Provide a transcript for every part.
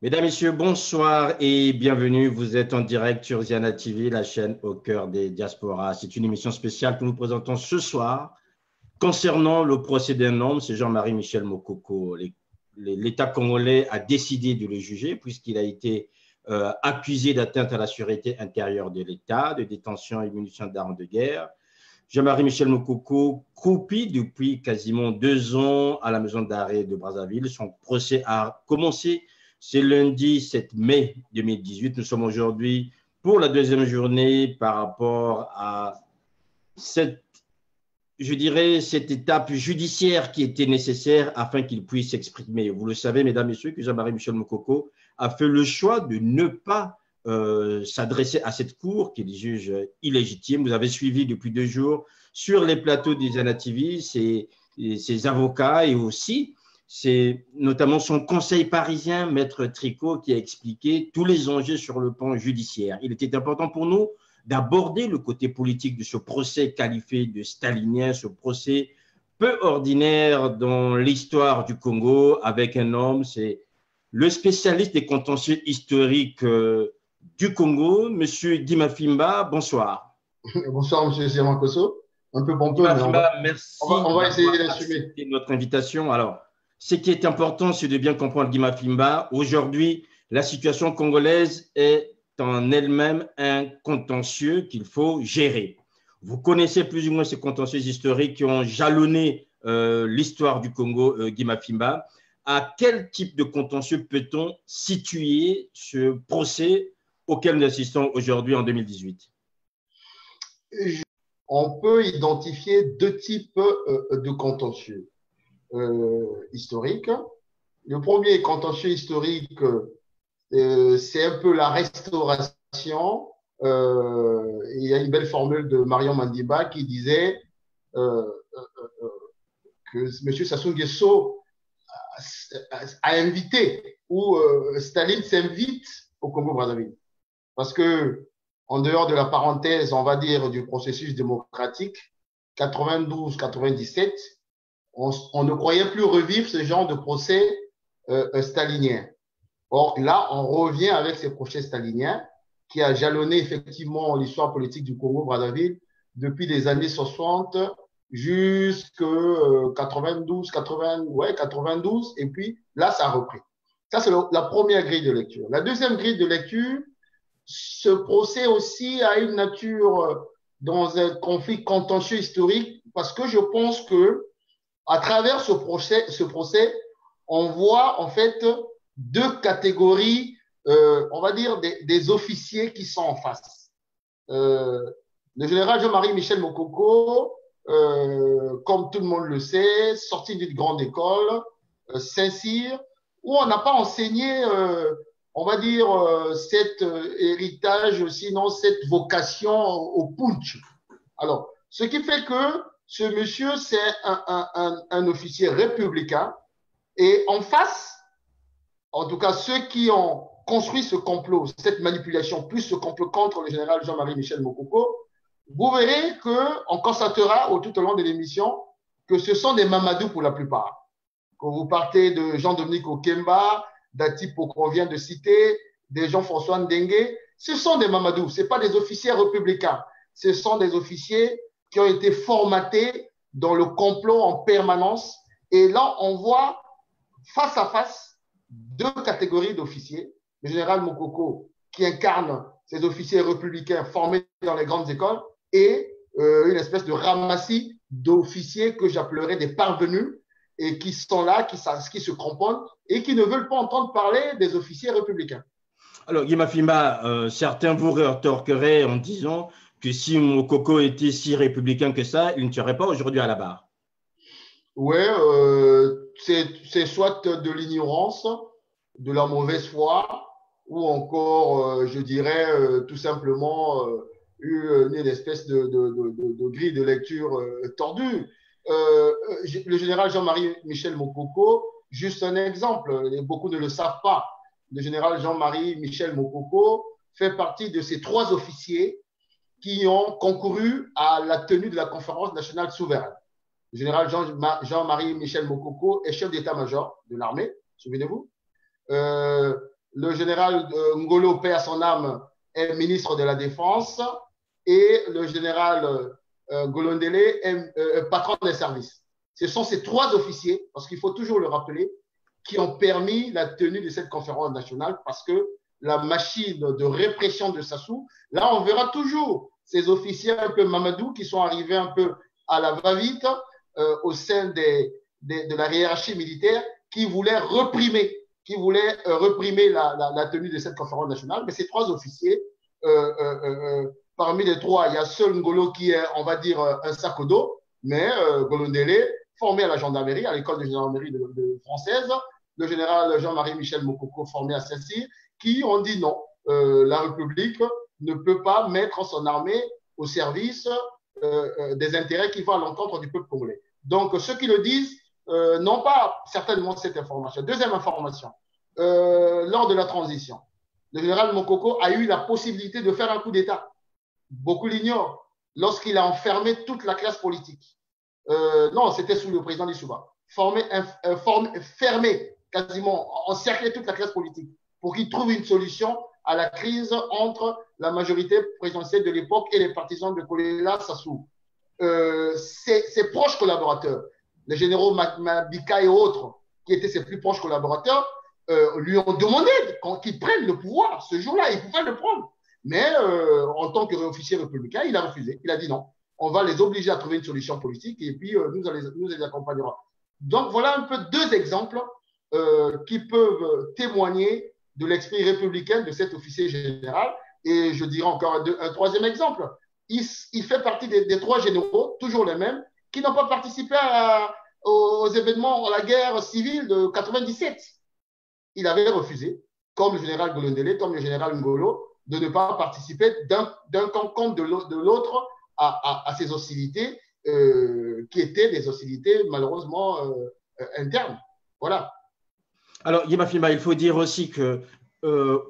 Mesdames, Messieurs, bonsoir et bienvenue. Vous êtes en direct sur Ziana TV, la chaîne au cœur des diasporas. C'est une émission spéciale que nous présentons ce soir concernant le procès d'un homme, c'est Jean-Marie Michel Mokoko. L'État congolais a décidé de le juger puisqu'il a été accusé d'atteinte à la sûreté intérieure de l'État, de détention et munitions d'armes de guerre. Jean-Marie Michel Mokoko croupit depuis quasiment 2 ans à la maison d'arrêt de Brazzaville. Son procès a commencé ce lundi 7 mai 2018. Nous sommes aujourd'hui pour la deuxième journée par rapport à cette, je dirais, cette étape judiciaire qui était nécessaire afin qu'il puisse s'exprimer. Vous le savez, mesdames, messieurs, que Jean-Marie Michel Mokoko a fait le choix de ne pas s'adresser à cette cour qu'il juge illégitime. Vous avez suivi depuis 2 jours sur les plateaux des Zana TV ses avocats et aussi c'est notamment son conseil parisien, Maître Tricot, qui a expliqué tous les enjeux sur le plan judiciaire. Il était important pour nous d'aborder le côté politique de ce procès qualifié de stalinien, ce procès peu ordinaire dans l'histoire du Congo avec un homme, c'est le spécialiste des contentieux historiques du Congo, M. Dima Fimba. Bonsoir. Bonsoir, Monsieur Siamankoso. Un peu pompeux, Dima mais Fimba, on merci va essayer d'avoir d'assumer. accepté notre invitation. Alors, ce qui est important, c'est de bien comprendre Dima Fimba. Aujourd'hui, la situation congolaise est en elle-même un contentieux qu'il faut gérer. Vous connaissez plus ou moins ces contentieux historiques qui ont jalonné l'histoire du Congo, Dima Fimba. À quel type de contentieux peut-on situer ce procès auquel nous assistons aujourd'hui en 2018? On peut identifier deux types de contentieux historiques. Le premier contentieux historique, c'est un peu la restauration. Il y a une belle formule de Marion Mandiba qui disait euh, que M. Sassou Nguesso a invité, ou Staline s'invite au Congo-Brazzaville. Parce que, en dehors de la parenthèse, on va dire, du processus démocratique, 92-97, on ne croyait plus revivre ce genre de procès stalinien. Or, là, on revient avec ces procès staliniens qui a jalonné effectivement l'histoire politique du Congo-Brazzaville depuis les années 60 jusqu'à 92, 80, ouais, 92, et puis là, ça a repris. Ça, c'est la première grille de lecture. La deuxième grille de lecture, ce procès aussi a une nature dans un conflit contentieux historique parce que je pense que à travers ce procès, on voit en fait deux catégories, on va dire des officiers qui sont en face. Le général Jean-Marie Michel Mokoko, comme tout le monde le sait, sorti d'une grande école, Saint-Cyr, où on n'a pas enseigné, on va dire, cet héritage, sinon cette vocation au punch. Alors, ce qui fait que ce monsieur, c'est un officier républicain. Et en face, en tout cas, ceux qui ont construit ce complot, cette manipulation, plus ce complot contre le général Jean-Marie Michel Mokoko, vous verrez qu'on constatera tout au long de l'émission que ce sont des Mamadou pour la plupart. Quand vous partez de Jean-Dominique Okemba, d'Atipo qu'on vient de citer, des Jean-François Ndengue, ce sont des Mamadou, ce ne sont pas des officiers républicains. Ce sont des officiers qui ont été formatés dans le complot en permanence. Et là, on voit face à face deux catégories d'officiers. Le général Mokoko, qui incarne ces officiers républicains formés dans les grandes écoles, et une espèce de ramassis d'officiers que j'appellerais des parvenus, et qui sont là, qui se cramponnent, et qui ne veulent pas entendre parler des officiers républicains. Alors, Guy Mafimba, certains vous rétorqueraient en disant que si Mokoko était si républicain que ça, il ne serait pas aujourd'hui à la barre. Oui, c'est soit de l'ignorance, de la mauvaise foi, ou encore, je dirais, tout simplement une espèce de grille de lecture tordue. Le général Jean-Marie Michel Mokoko, juste un exemple, et beaucoup ne le savent pas, le général Jean-Marie Michel Mokoko fait partie de ces 3 officiers qui ont concouru à la tenue de la conférence nationale souveraine. Le général Jean-Marie Michel Mokoko est chef d'état-major de l'armée, souvenez-vous. Le général Ngolo, paix à son âme, est ministre de la Défense et le général Golondele est patron des services. Ce sont ces trois officiers, parce qu'il faut toujours le rappeler, qui ont permis la tenue de cette conférence nationale parce que la machine de répression de Sassou, là, on verra toujours ces officiers un peu Mamadou qui sont arrivés un peu à la va-vite au sein de la hiérarchie militaire qui voulaient réprimer la tenue de cette conférence nationale. Mais ces trois officiers, parmi les trois, il y a seul Ngolo qui est, on va dire, un sac au dos, mais Golondele, formé à la gendarmerie, à l'école de gendarmerie française, le général Jean-Marie Michel Mokoko, formé à Saint-Cyr, qui ont dit non, la République ne peut pas mettre son armée au service des intérêts qui vont à l'encontre du peuple congolais. Donc, ceux qui le disent n'ont pas certainement cette information. Deuxième information, lors de la transition, le général Mokoko a eu la possibilité de faire un coup d'État. Beaucoup l'ignorent. Lorsqu'il a enfermé toute la classe politique. Non, c'était sous le président Lissouba. Fermé, quasiment, encercler toute la classe politique pour qu'il trouve une solution à la crise entre la majorité présidentielle de l'époque et les partisans de Kolela Sassou. Ses proches collaborateurs, les généraux Mabika et autres, qui étaient ses plus proches collaborateurs, lui ont demandé qu'il prenne le pouvoir ce jour-là. Il pouvait le prendre. Mais en tant qu'officier républicain, il a refusé. Il a dit non. On va les obliger à trouver une solution politique et puis nous les accompagnerons. Donc voilà un peu deux exemples qui peuvent témoigner de l'esprit républicain de cet officier général. Et je dirais encore un troisième exemple. Il fait partie des trois généraux, toujours les mêmes, qui n'ont pas participé aux événements, à la guerre civile de 97. Il avait refusé, comme le général Golondele, comme le général Ngolo, de ne pas participer d'un camp contre de l'autre à ces hostilités qui étaient des hostilités malheureusement internes. Voilà. Alors, Yema Fima, il faut dire aussi que,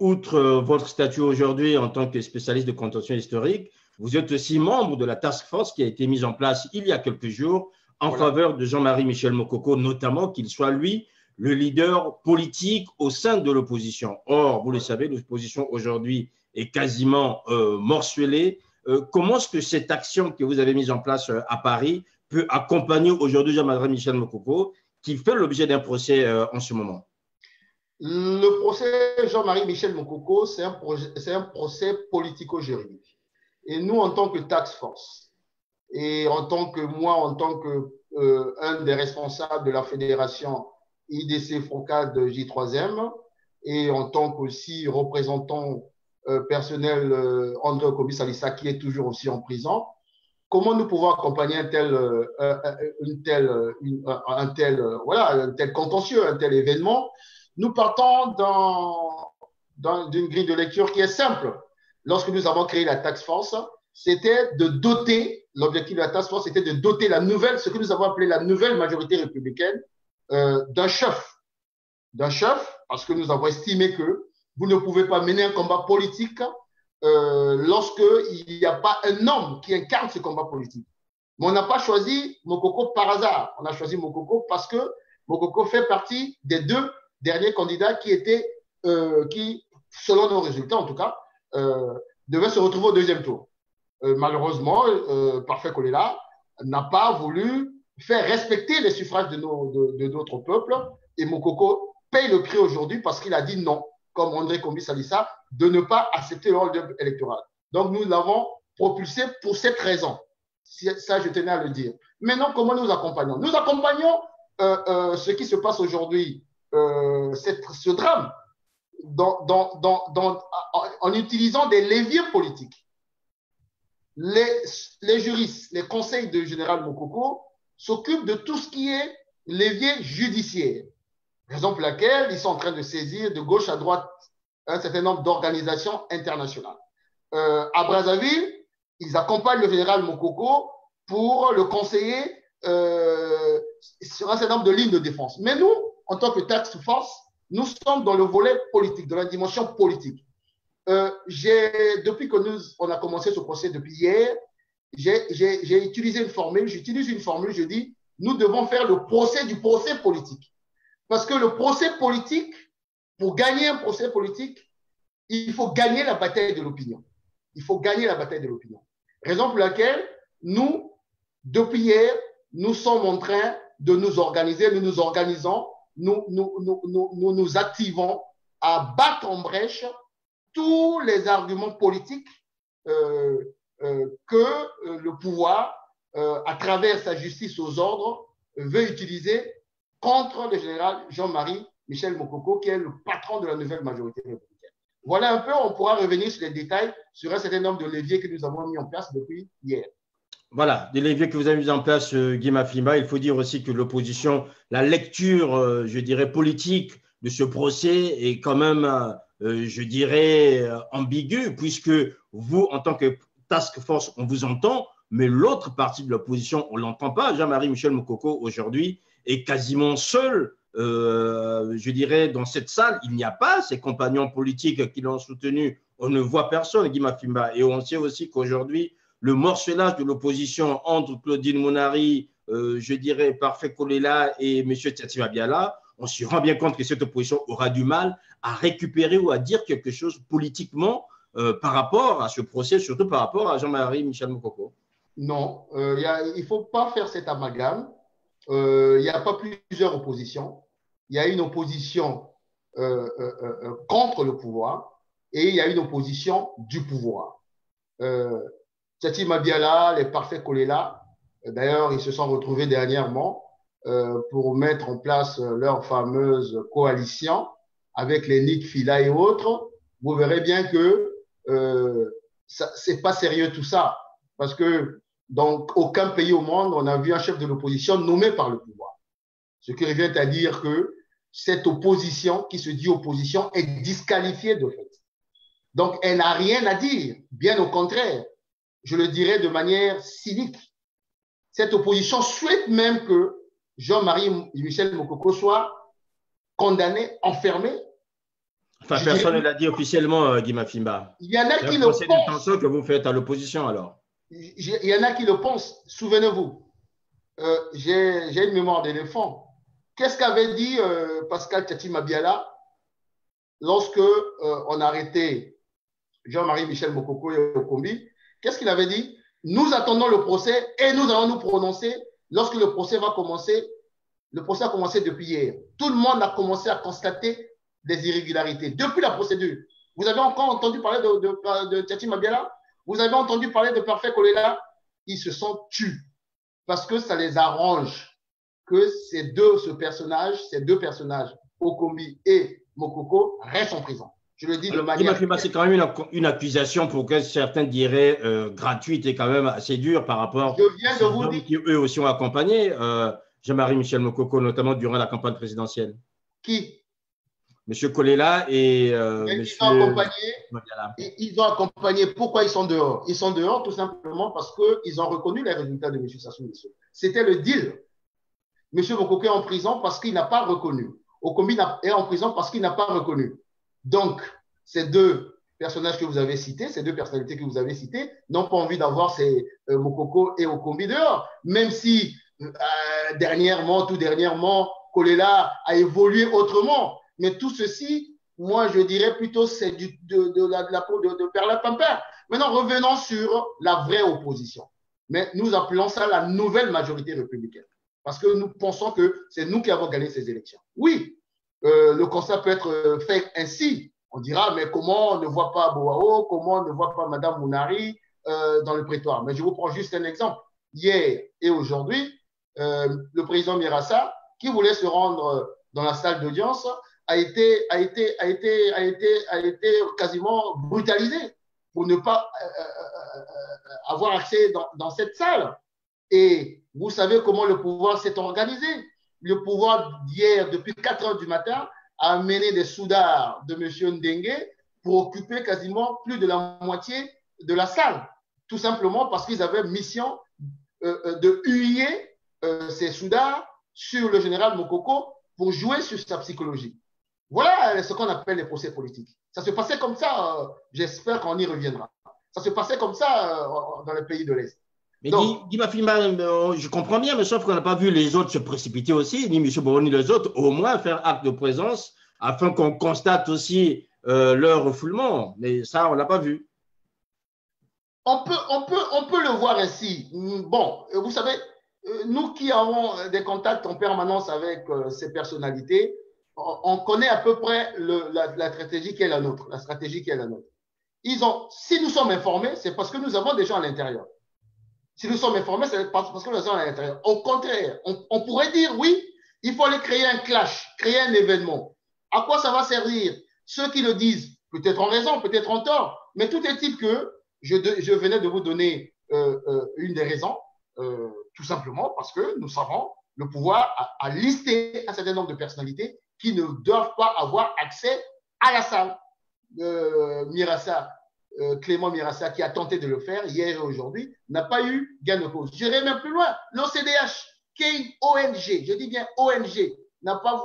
outre votre statut aujourd'hui en tant que spécialiste de contention historique, vous êtes aussi membre de la task force qui a été mise en place il y a quelques jours en faveur de Jean-Marie Michel Mokoko, notamment qu'il soit lui le leader politique au sein de l'opposition. Or, vous le savez, l'opposition aujourd'hui est quasiment morcelée. Comment est-ce que cette action que vous avez mise en place à Paris peut accompagner aujourd'hui Jean-Marie Michel Mokoko, qui fait l'objet d'un procès en ce moment? Le procès Jean-Marie Michel Mokoko, c'est un procès politico-juridique. Et nous, en tant que task force, et en tant que un des responsables de la fédération IDC FOCAD J3M, et en tant qu'aussi représentant personnel André Okobi Salissa, qui est toujours aussi en prison, comment nous pouvons accompagner un tel contentieux, un tel événement? Nous partons d'une grille de lecture qui est simple. Lorsque nous avons créé la task force, c'était de doter, l'objectif de la task force, c'était de doter ce que nous avons appelé la nouvelle majorité républicaine, d'un chef, parce que nous avons estimé que vous ne pouvez pas mener un combat politique lorsqu'il n'y a pas un homme qui incarne ce combat politique. Mais on n'a pas choisi Mokoko par hasard. On a choisi Mokoko parce que Mokoko fait partie des deux derniers candidats qui, selon nos résultats en tout cas, devaient se retrouver au deuxième tour. Malheureusement, Parfait Kolela n'a pas voulu faire respecter les suffrages de notre peuple et Mokoko paye le prix aujourd'hui parce qu'il a dit non, comme André Kombi Salissa, de ne pas accepter le hold-up électoral. Donc, nous l'avons propulsé pour cette raison. Ça, je tenais à le dire. Maintenant, comment nous accompagnons? Nous accompagnons ce qui se passe aujourd'hui, ce drame, en utilisant des leviers politiques. Les juristes, les conseils de général Mokoko s'occupent de tout ce qui est levier judiciaire. Raison pour laquelle ils sont en train de saisir de gauche à droite un certain nombre d'organisations internationales. À Brazzaville, ils accompagnent le général Mokoko pour le conseiller sur un certain nombre de lignes de défense. Mais nous, en tant que task force, nous sommes dans le volet politique, dans la dimension politique. Depuis que on a commencé ce procès depuis hier, j'ai utilisé une formule, je dis, nous devons faire le procès du procès politique. Parce que le procès politique Pour gagner un procès politique, il faut gagner la bataille de l'opinion. Il faut gagner la bataille de l'opinion. Raison pour laquelle nous, depuis hier, nous sommes en train de nous organiser, nous nous organisons, nous activons à battre en brèche tous les arguments politiques que le pouvoir, à travers sa justice aux ordres, veut utiliser contre le général Jean-Marie Michel Mokoko, qui est le patron de la nouvelle majorité républicaine. Voilà un peu, on pourra revenir sur les détails sur un certain nombre de leviers que nous avons mis en place depuis hier. Voilà, des leviers que vous avez mis en place, Guy Mafimba. Il faut dire aussi que l'opposition, la lecture, je dirais, politique de ce procès est quand même, je dirais, ambiguë, puisque vous, en tant que task force, on vous entend, mais l'autre partie de l'opposition, on ne l'entend pas. Jean-Marie Michel Mokoko, aujourd'hui, est quasiment seul, je dirais, dans cette salle. Il n'y a pas ses compagnons politiques qui l'ont soutenu. On ne voit personne, Guy Mafimba. Et on sait aussi qu'aujourd'hui, le morcelage de l'opposition entre Claudine Mounari, je dirais, Parfait Kolela et M. Tiati Mabiala, on se rend bien compte que cette opposition aura du mal à récupérer ou à dire quelque chose politiquement par rapport à ce procès, surtout par rapport à Jean-Marie Michel Mokoko. Non, il ne faut pas faire cet amalgame. Il n'y a pas plusieurs oppositions. Il y a une opposition contre le pouvoir et il y a une opposition du pouvoir. Tiati Mabiala, les Parfaits Kolela, d'ailleurs, ils se sont retrouvés dernièrement pour mettre en place leur fameuse coalition avec les Nick Fila et autres. Vous verrez bien que c'est pas sérieux tout ça, parce que dans aucun pays au monde, on a vu un chef de l'opposition nommé par le pouvoir. Ce qui revient à dire que cette opposition qui se dit opposition est disqualifiée de fait. Donc, elle n'a rien à dire, bien au contraire. Je le dirais de manière cynique. Cette opposition souhaite même que Jean-Marie Michel Mokoko soit condamné, enfermé. Enfin, personne ne l'a dit officiellement, Guy Mafimba. Il y en a qui le pensent. C'est l'intention que vous faites à l'opposition, alors. Il y en a qui le pensent. Souvenez-vous, j'ai une mémoire d'éléphant. Qu'est-ce qu'avait dit Pascal Tiati Mabiala lorsque on a arrêté Jean-Marie Michel Mokoko et Okombi? Qu'est-ce qu'il avait dit? Nous attendons le procès et nous allons nous prononcer lorsque le procès va commencer. Le procès a commencé depuis hier. Tout le monde a commencé à constater des irrégularités depuis la procédure. Vous avez encore entendu parler de Tiati Mabiala? Vous avez entendu parler de Parfait Kolela? Ils se sont tus parce que ça les arrange que ces deux personnages, Okombi et Mokoko, restent en prison. Je le dis de manière… C'est quand même une accusation pour que certains diraient gratuite et quand même assez dure par rapport à vous dire… qui eux aussi ont accompagné Jean-Marie Michel Mokoko, notamment durant la campagne présidentielle. Qui? Monsieur Kolela et ils ont accompagné. Pourquoi ils sont dehors? Ils sont dehors tout simplement parce qu'ils ont reconnu les résultats de M. Sassou Nguesso. C'était le deal. M. Mokoko est en prison parce qu'il n'a pas reconnu. Okombi est en prison parce qu'il n'a pas reconnu. Donc, ces deux personnages que vous avez cités, ces deux personnalités que vous avez citées, n'ont pas envie d'avoir ces Mokoko et Okombi dehors. Même si, tout dernièrement, Kolela a évolué autrement. Mais tout ceci, moi, je dirais plutôt c'est de peau de perlimpinpin. Maintenant, revenons sur la vraie opposition. Mais nous appelons ça la nouvelle majorité républicaine. Parce que nous pensons que c'est nous qui avons gagné ces élections. Oui, le constat peut être fait ainsi. On dira, mais comment on ne voit pas Boao, comment on ne voit pas Mme Mounari dans le prétoire? Mais je vous prends juste un exemple. Hier et aujourd'hui, le président Mirassa, qui voulait se rendre dans la salle d'audience, a été quasiment brutalisé pour ne pas avoir accès dans cette salle. Et vous savez comment le pouvoir s'est organisé. Le pouvoir d'hier, depuis 4 heures du matin, a amené des soudards de M. Ndengue pour occuper quasiment plus de la moitié de la salle. Tout simplement parce qu'ils avaient mission de huer ces soudards sur le général Mokoko pour jouer sur sa psychologie. Voilà ce qu'on appelle les procès politiques. Ça se passait comme ça, j'espère qu'on y reviendra. Ça se passait comme ça dans les pays de l'Est. Mais Guy Mafimba, je comprends bien, mais sauf qu'on n'a pas vu les autres se précipiter aussi, ni M. Boron, ni les autres, au moins faire acte de présence afin qu'on constate aussi leur refoulement. Mais ça, on ne l'a pas vu. On peut le voir ainsi. Bon, vous savez, nous qui avons des contacts en permanence avec ces personnalités, on connaît à peu près la stratégie qui est la nôtre. La stratégie qui est la nôtre. Si nous sommes informés, c'est parce que nous avons des gens à l'intérieur. Si nous sommes informés, c'est parce que nous avons à l'intérieur. Au contraire, on pourrait dire, oui, il faut aller créer un clash, créer un événement. À quoi ça va servir? Ceux qui le disent, peut-être en raison, peut-être en tort, mais tout est-il que je venais de vous donner une des raisons, tout simplement parce que nous savons le pouvoir à lister un certain nombre de personnalités qui ne doivent pas avoir accès à la salle. Clément Mirassa, qui a tenté de le faire hier et aujourd'hui, n'a pas eu gain de cause. J'irai même plus loin. L'OCDH, qui est une ONG, je dis bien ONG, n'a pas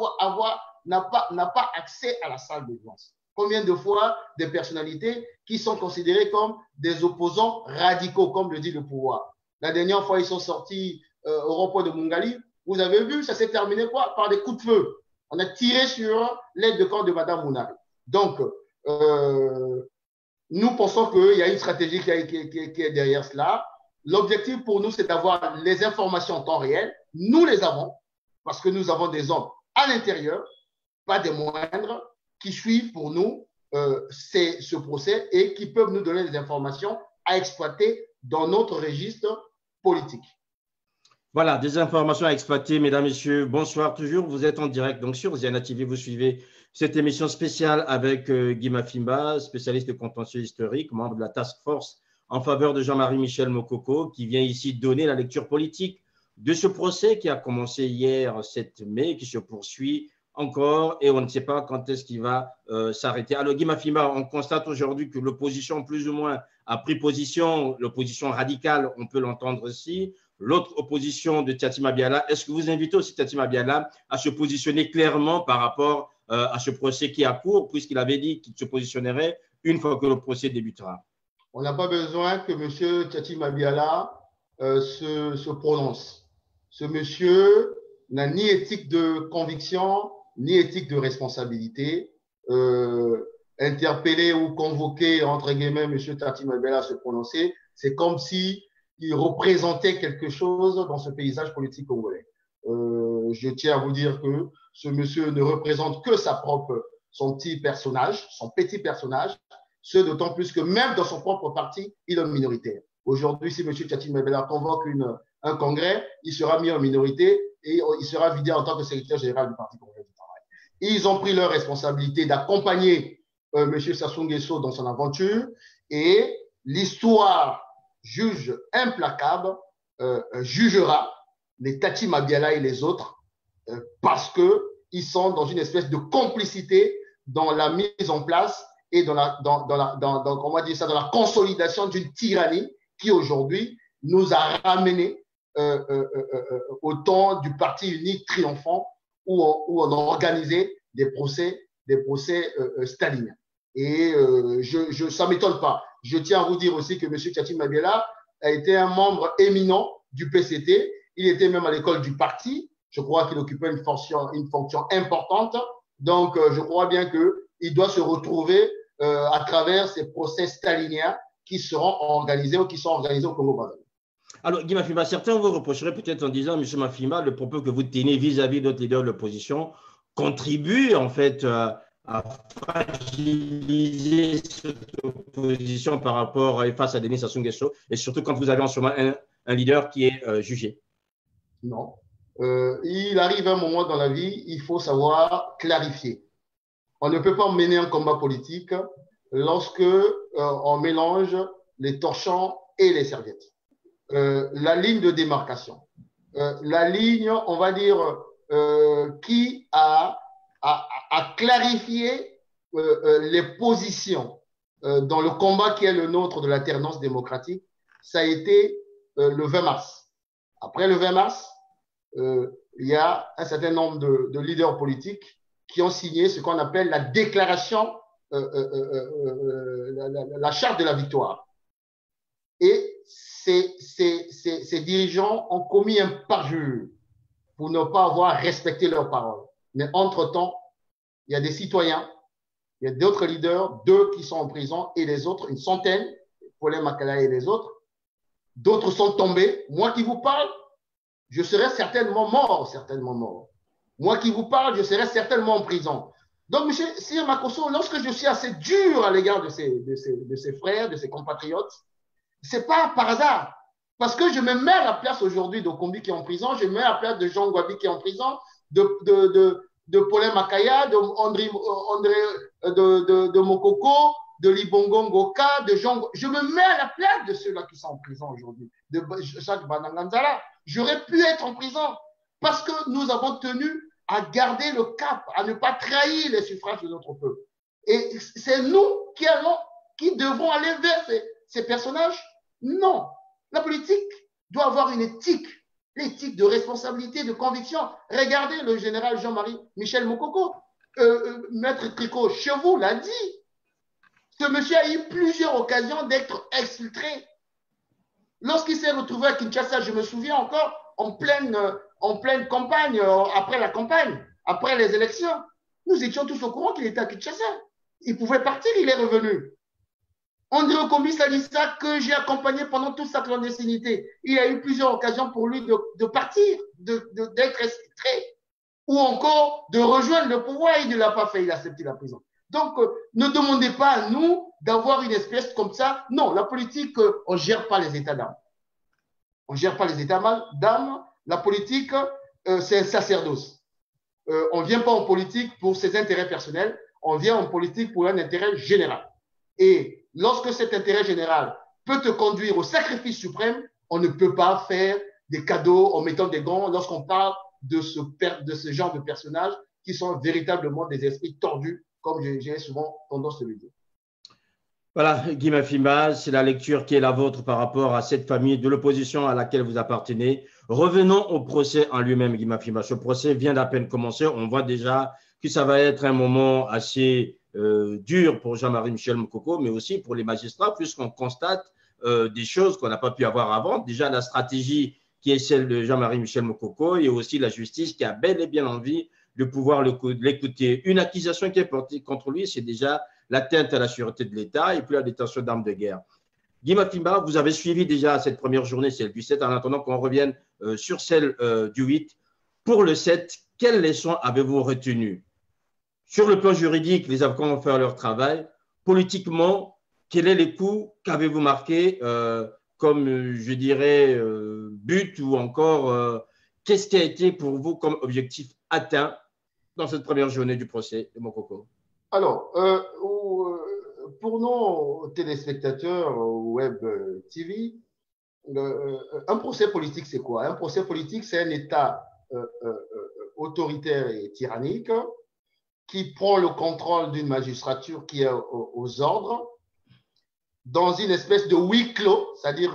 accès à la salle d'audience. Combien de fois des personnalités qui sont considérées comme des opposants radicaux, comme le dit le pouvoir. La dernière fois, ils sont sortis au rond-point de Mungali. Vous avez vu, ça s'est terminé quoi? Par des coups de feu. On a tiré sur l'aide de camp de Mme Mounari. Donc, nous pensons qu'il y a une stratégie qui est derrière cela. L'objectif pour nous, c'est d'avoir les informations en temps réel. Nous les avons, parce que nous avons des hommes à l'intérieur, pas des moindres, qui suivent pour nous ce procès et qui peuvent nous donner des informations à exploiter dans notre registre politique. Voilà, des informations à exploiter, mesdames, messieurs. Bonsoir toujours. Vous êtes en direct donc sur Ziana TV. Vous suivez cette émission spéciale avec Guy Mafimba, spécialiste de contentieux historique, membre de la task force en faveur de Jean-Marie Michel Mokoko, qui vient ici donner la lecture politique de ce procès qui a commencé hier 7 mai, qui se poursuit encore et on ne sait pas quand est-ce qu'il va s'arrêter. Alors Guy Mafimba, on constate aujourd'hui que l'opposition plus ou moins a pris position, l'opposition radicale, on peut l'entendre aussi. L'autre opposition de Tiati Mabiala, est-ce que vous invitez aussi Tiati Mabiala à se positionner clairement par rapport à ce procès qui est à court, puisqu'il avait dit qu'il se positionnerait une fois que le procès débutera? On n'a pas besoin que M. Tiati Mabiala se prononce. Ce monsieur n'a ni éthique de conviction, ni éthique de responsabilité. Interpeller ou convoquer, entre guillemets, M. Tiati Mabiala à se prononcer, c'est comme si il représentait quelque chose dans ce paysage politique congolais. Je tiens à vous dire que ce monsieur ne représente que son petit personnage, ce d'autant plus que même dans son propre parti, il est minoritaire. Aujourd'hui, si M. Tiati Mabiala convoque un congrès, il sera mis en minorité et il sera vidé en tant que secrétaire général du Parti congolais du travail. Ils ont pris leur responsabilité d'accompagner M. Sassou Nguesso dans son aventure et l'histoire juge implacable jugera les Tiati Mabiala et les autres parce qu'ils sont dans une espèce de complicité dans la mise en place et dans la consolidation d'une tyrannie qui aujourd'hui nous a ramené au temps du parti unique triomphant où on a organisé des procès staliniens. Et ça ne m'étonne pas. Je tiens à vous dire aussi que M. Tiati Mabiala a été un membre éminent du PCT. Il était même à l'école du parti. Je crois qu'il occupait une fonction importante. Donc, je crois bien qu'il doit se retrouver à travers ces procès staliniens qui seront organisés ou qui sont organisés au Congo-Brazzaville. Alors, Guy Mafimba, certains vous reprocheraient peut-être en disant, M. Mafimba, le propos que vous tenez vis-à-vis d'autres leaders de l'opposition contribue en fait à fragiliser cette opposition par rapport face à Denis Sassou Nguesso, et surtout quand vous avez en ce moment un leader qui est jugé. Non. Il arrive un moment dans la vie, il faut savoir clarifier. On ne peut pas mener un combat politique lorsque on mélange les torchons et les serviettes. La ligne de démarcation, la ligne, on va dire, qui a clarifié les positions dans le combat qui est le nôtre de l'alternance démocratique, ça a été le 20 mars. Après le 20 mars, il y a un certain nombre de leaders politiques qui ont signé ce qu'on appelle la déclaration, la charte de la victoire. Et ces dirigeants ont commis un parjure pour ne pas avoir respecté leurs paroles. Mais entre-temps, il y a des citoyens, il y a d'autres leaders, 2 qui sont en prison et les autres, une centaine, Paulin Makala et les autres. D'autres sont tombés. Moi qui vous parle, je serai certainement mort, certainement mort. Moi qui vous parle, je serai certainement en prison. Donc, M. Sir Makosso, lorsque je suis assez dur à l'égard de ses frères, de ses compatriotes, ce n'est pas par hasard. Parce que je me mets à la place aujourd'hui d'Okombi qui est en prison, je me mets à la place de Jean Gwabi qui est en prison, de Paulin Makaya, André, de Mokoko, de Libongo Ngoka, de Jean. Je me mets à la place de ceux-là qui sont en prison aujourd'hui, de Jacques Bananganzala. J'aurais pu être en prison parce que nous avons tenu à garder le cap, à ne pas trahir les suffrages de notre peuple. Et c'est nous qui devrons aller vers ces personnages? Non. La politique doit avoir une éthique, l'éthique de responsabilité, de conviction. Regardez le général Jean-Marie Michel Mokoko, Maître Tricot, chez vous l'a dit. Ce monsieur a eu plusieurs occasions d'être exfiltré. Lorsqu'il s'est retrouvé à Kinshasa, je me souviens encore, en pleine campagne, après la campagne, après les élections, nous étions tous au courant qu'il était à Kinshasa. Il pouvait partir, il est revenu. André Okombi Salissa, que j'ai accompagné pendant toute sa clandestinité, il a eu plusieurs occasions pour lui de partir, d'être exfiltré, ou encore de rejoindre le pouvoir. Il ne l'a pas fait, il a accepté la prison. Donc, ne demandez pas à nous d'avoir une espèce comme ça. Non, la politique, on ne gère pas les états d'âme. On ne gère pas les états d'âme. La politique, c'est un sacerdoce. On ne vient pas en politique pour ses intérêts personnels, on vient en politique pour un intérêt général. Et lorsque cet intérêt général peut te conduire au sacrifice suprême, on ne peut pas faire des cadeaux en mettant des gants lorsqu'on parle de ce genre de personnages qui sont véritablement des esprits tordus, comme j'ai souvent tendance à le dire. Voilà, Guy Mafimba, c'est la lecture qui est la vôtre par rapport à cette famille de l'opposition à laquelle vous appartenez. Revenons au procès en lui-même, Guy Mafimba. Ce procès vient d'à peine commencer. On voit déjà que ça va être un moment assez dur pour Jean-Marie Michel Mokoko, mais aussi pour les magistrats, puisqu'on constate des choses qu'on n'a pas pu avoir avant. Déjà, la stratégie qui est celle de Jean-Marie Michel Mokoko et aussi la justice qui a bel et bien envie de pouvoir l'écouter. Une accusation qui est portée contre lui, c'est déjà l'atteinte à la sûreté de l'État et puis la détention d'armes de guerre. Guy Mafimba, vous avez suivi déjà cette première journée, celle du 7, en attendant qu'on revienne sur celle du 8. Pour le 7, quelles leçons avez-vous retenues? Sur le plan juridique, les avocats vont faire leur travail. Politiquement, quels sont les coups qu'avez-vous marqués comme, je dirais, but ou encore, qu'est-ce qui a été pour vous comme objectif atteint dans cette première journée du procès de Mokoko? Alors, pour nos téléspectateurs Web TV, un procès politique, c'est quoi? Un procès politique, c'est un État autoritaire et tyrannique qui prend le contrôle d'une magistrature qui est aux ordres dans une espèce de huis clos, c'est-à-dire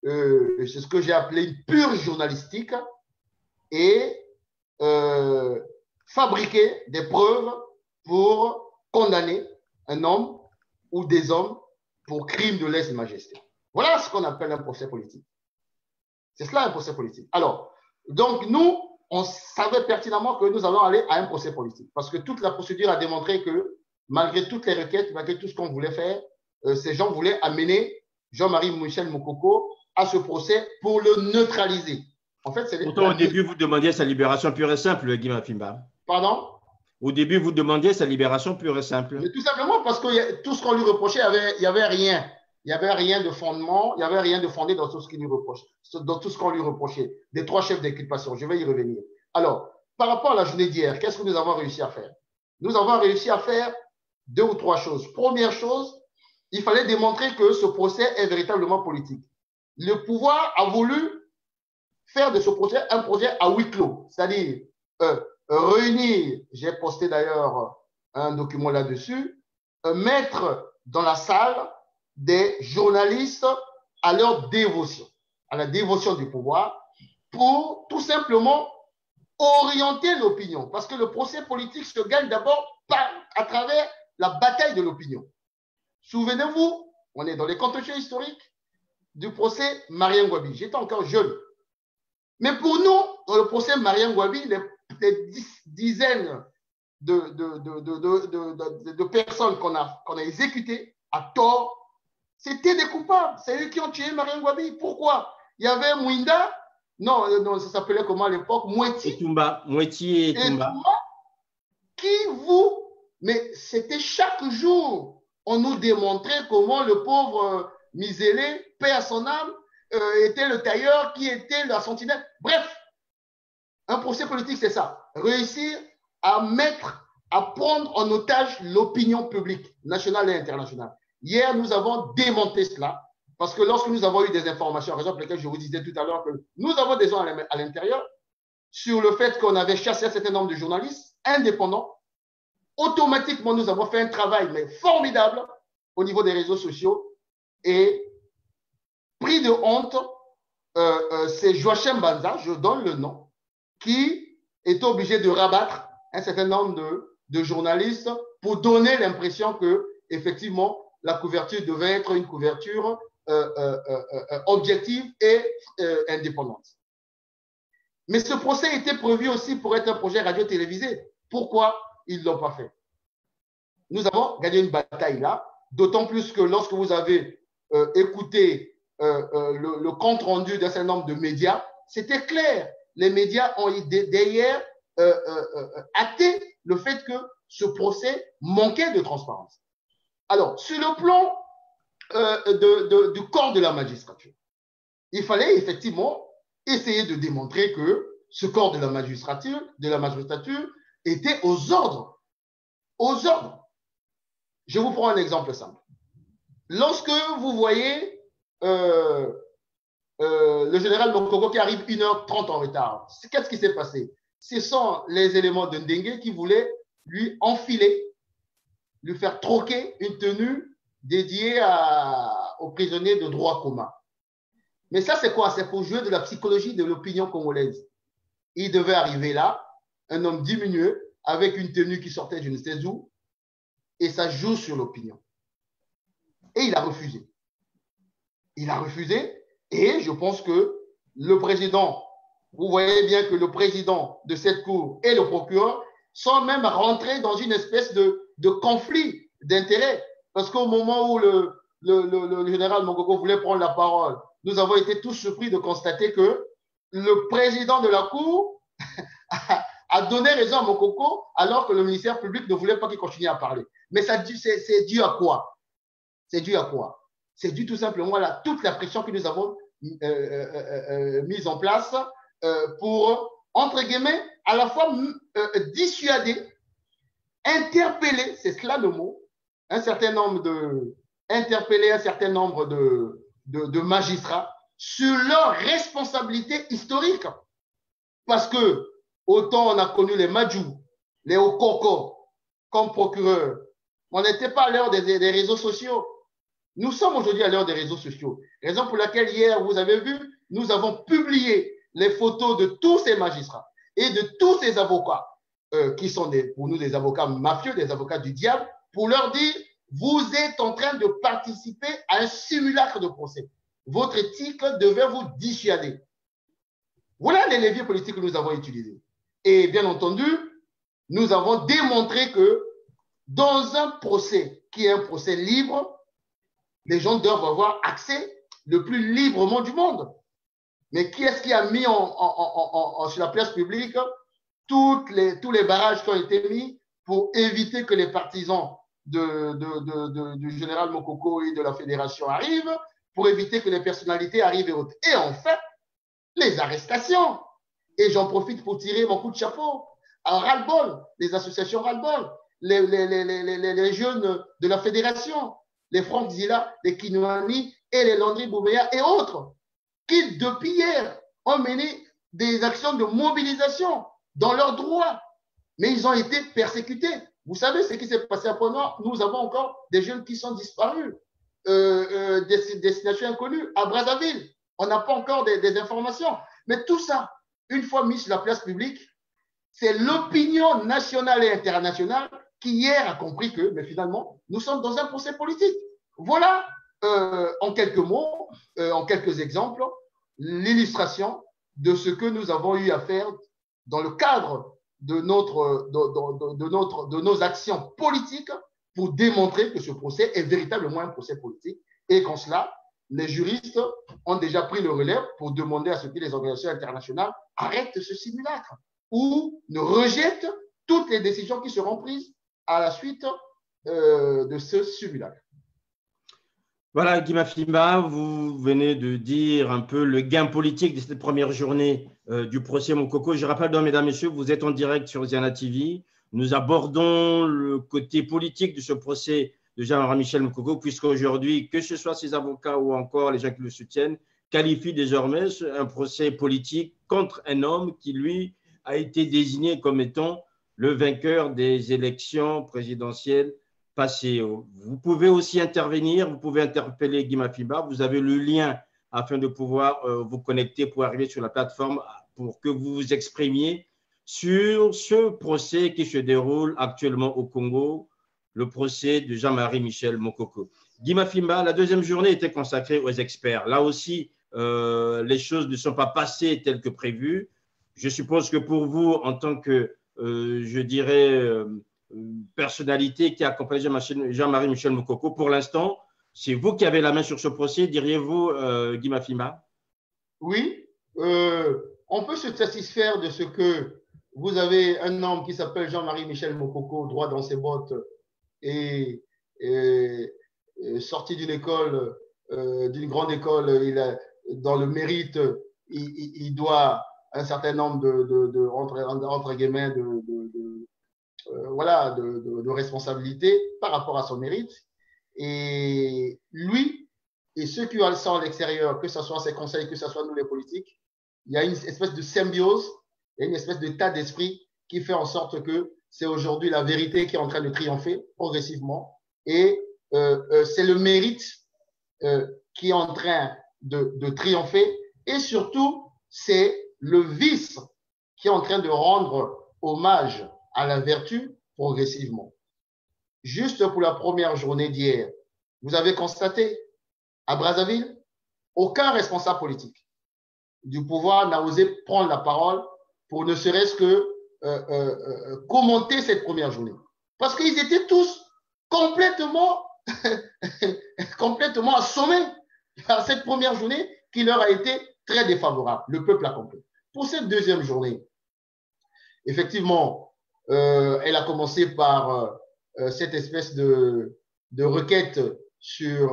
c'est ce que j'ai appelé une pure journalistique, et fabriquer des preuves pour condamner un homme ou des hommes pour crime de lèse-majesté. Voilà ce qu'on appelle un procès politique. C'est cela un procès politique. Alors, donc nous, on savait pertinemment que nous allons aller à un procès politique parce que toute la procédure a démontré que malgré toutes les requêtes, malgré tout ce qu'on voulait faire, ces gens voulaient amener Jean-Marie Michel Mokoko à ce procès pour le neutraliser. En fait, pourtant, au début, vous demandiez sa libération pure et simple, Guy Mafimba. Pardon? Au début, vous demandiez sa libération pure et simple. Mais tout simplement parce que tout ce qu'on lui reprochait, il n'y avait rien. Il n'y avait rien de fondement, il n'y avait rien de fondé dans tout ce qu'il lui reprochait, dans tout ce qu'on lui reprochait, des 3 chefs d'inculpation. Je vais y revenir. Alors, par rapport à la journée d'hier, qu'est-ce que nous avons réussi à faire? Nous avons réussi à faire 2 ou 3 choses. Première chose, il fallait démontrer que ce procès est véritablement politique. Le pouvoir a voulu faire de ce procès un projet à huis clos, c'est-à-dire réunir, j'ai posté d'ailleurs un document là-dessus, mettre dans la salle des journalistes à leur dévotion, à la dévotion du pouvoir, pour tout simplement orienter l'opinion. Parce que le procès politique se gagne d'abord à travers la bataille de l'opinion. Souvenez-vous, on est dans les contextes historiques du procès Marien Ngouabi. J'étais encore jeune. Mais pour nous, dans le procès Marien Ngouabi, les dizaines de personnes qu'on a exécutées à tort, c'était des coupables. C'est eux qui ont tué Marien Ngouabi. Pourquoi? Il y avait Mouinda, non, ça s'appelait comment à l'époque? Moueti. Moueti et Toumba. Mais c'était chaque jour, on nous démontrait comment le pauvre Misélé, paix à son âme, était le tailleur qui était la sentinelle. Bref, un procès politique, c'est ça. Réussir à prendre en otage l'opinion publique, nationale et internationale. Hier, nous avons démonté cela, parce que lorsque nous avons eu des informations, raison pour laquelle je vous disais tout à l'heure que nous avons des gens à l'intérieur, sur le fait qu'on avait chassé un certain nombre de journalistes indépendants, automatiquement, nous avons fait un travail mais formidable au niveau des réseaux sociaux et pris de honte, c'est Joachim Banza, je donne le nom, qui est obligé de rabattre un certain nombre de journalistes pour donner l'impression que, effectivement, la couverture devait être une couverture objective et indépendante. Mais ce procès était prévu aussi pour être un projet radio-télévisé. Pourquoi ils ne l'ont pas fait? Nous avons gagné une bataille là, d'autant plus que lorsque vous avez écouté le compte rendu d'un certain nombre de médias, c'était clair. Les médias ont derrière acté le fait que ce procès manquait de transparence. Alors, sur le plan du corps de la magistrature, il fallait effectivement essayer de démontrer que ce corps de la magistrature était aux ordres. Aux ordres. Je vous prends un exemple simple. Lorsque vous voyez le général Mokoko qui arrive 1h30 en retard, qu'est-ce qui s'est passé? Ce sont les éléments de Ndengue qui voulaient lui enfiler, lui faire troquer une tenue dédiée aux prisonniers de droit commun. Mais ça, c'est quoi? C'est pour jouer de la psychologie de l'opinion congolaise. Il devait arriver là, un homme diminué, avec une tenue qui sortait je ne sais où, et ça joue sur l'opinion. Et il a refusé. Il a refusé, et je pense que le président, vous voyez bien que le président de cette cour et le procureur sont même rentrés dans une espèce de conflit d'intérêts. Parce qu'au moment où le général Mokoko voulait prendre la parole, nous avons été tous surpris de constater que le président de la cour a donné raison à Mokoko alors que le ministère public ne voulait pas qu'il continue à parler. Mais c'est dû à quoi? C'est dû à quoi? C'est dû tout simplement à toute la pression que nous avons mise en place pour, entre guillemets, à la fois dissuader, interpeller, c'est cela le mot, interpeller un certain nombre de magistrats sur leur responsabilité historique. Parce que autant on a connu les Madjou, les Okoko comme procureurs, on n'était pas à l'heure des réseaux sociaux. Nous sommes aujourd'hui à l'heure des réseaux sociaux. Raison pour laquelle hier, vous avez vu, nous avons publié les photos de tous ces magistrats et de tous ces avocats qui sont pour nous des avocats mafieux, des avocats du diable, pour leur dire, vous êtes en train de participer à un simulacre de procès. Votre éthique devait vous dissuader. Voilà les leviers politiques que nous avons utilisés. Et bien entendu, nous avons démontré que dans un procès qui est un procès libre, les gens doivent avoir accès le plus librement du monde. Mais qui est-ce qui a mis sur la place publique tous les barrages qui ont été mis pour éviter que les partisans du général Mokoko et de la fédération arrivent, pour éviter que les personnalités arrivent et autres. Et enfin, les arrestations. Et j'en profite pour tirer mon coup de chapeau à ras-le-bol, les associations ras-le-bol, les jeunes de la fédération, les Franck Zila, les Kinouani et les Landry Boubeya et autres, qui depuis hier ont mené des actions de mobilisation dans leurs droits, mais ils ont été persécutés. Vous savez ce qui s'est passé à Pointe-Noire? Nous avons encore des jeunes qui sont disparus, destinations inconnues, à Brazzaville. On n'a pas encore des informations. Mais tout ça, une fois mis sur la place publique, c'est l'opinion nationale et internationale qui hier a compris que, mais finalement, nous sommes dans un procès politique. Voilà, en quelques mots, en quelques exemples, l'illustration de ce que nous avons eu à faire dans le cadre de nos actions politiques pour démontrer que ce procès est véritablement un procès politique et qu'en cela, les juristes ont déjà pris le relais pour demander à ce que les organisations internationales arrêtent ce simulacre ou ne rejettent toutes les décisions qui seront prises à la suite de ce simulacre. Voilà, Guy Mafimba, vous venez de dire un peu le gain politique de cette première journée du procès Mokoko. Je rappelle, donc, mesdames et messieurs, vous êtes en direct sur Ziana TV. Nous abordons le côté politique de ce procès de Jean-Marie Michel Mokoko, puisqu'aujourd'hui, que ce soit ses avocats ou encore les gens qui le soutiennent, qualifient désormais un procès politique contre un homme qui, lui, a été désigné comme étant le vainqueur des élections présidentielles passées. Vous pouvez aussi intervenir, vous pouvez interpeller Guy Mafimba. Vous avez le lien afin de pouvoir vous connecter pour arriver sur la plateforme pour que vous vous exprimiez sur ce procès qui se déroule actuellement au Congo, le procès de Jean-Marie Michel Mokoko. Guy Mafimba, la deuxième journée était consacrée aux experts. Là aussi, les choses ne sont pas passées telles que prévues. Je suppose que pour vous, en tant que, je dirais, personnalité qui accompagne Jean-Marie Michel Mokoko, pour l'instant, c'est vous qui avez la main sur ce procès, diriez-vous, Guy Mafimba? Oui, on peut se satisfaire de ce que vous avez un homme qui s'appelle Jean-Marie Michel Mokoko, droit dans ses bottes, et sorti d'une école, d'une grande école, dans le mérite, il doit un certain nombre entre guillemets, voilà, de responsabilités par rapport à son mérite. Et lui et ceux qui sont à l'extérieur, que ce soit ses conseils, que ce soit nous les politiques, il y a une espèce de symbiose, il y a une espèce d'état d'esprit qui fait en sorte que c'est aujourd'hui la vérité qui est en train de triompher progressivement. Et c'est le mérite qui est en train de triompher. Et surtout, c'est le vice qui est en train de rendre hommage à la vertu progressivement. Juste pour la première journée d'hier, vous avez constaté à Brazzaville, aucun responsable politique du pouvoir n'a osé prendre la parole pour ne serait-ce que commenter cette première journée. Parce qu'ils étaient tous complètement, complètement assommés par cette première journée qui leur a été très défavorable. Le peuple a compris. Pour cette deuxième journée, effectivement, elle a commencé par cette espèce de requête sur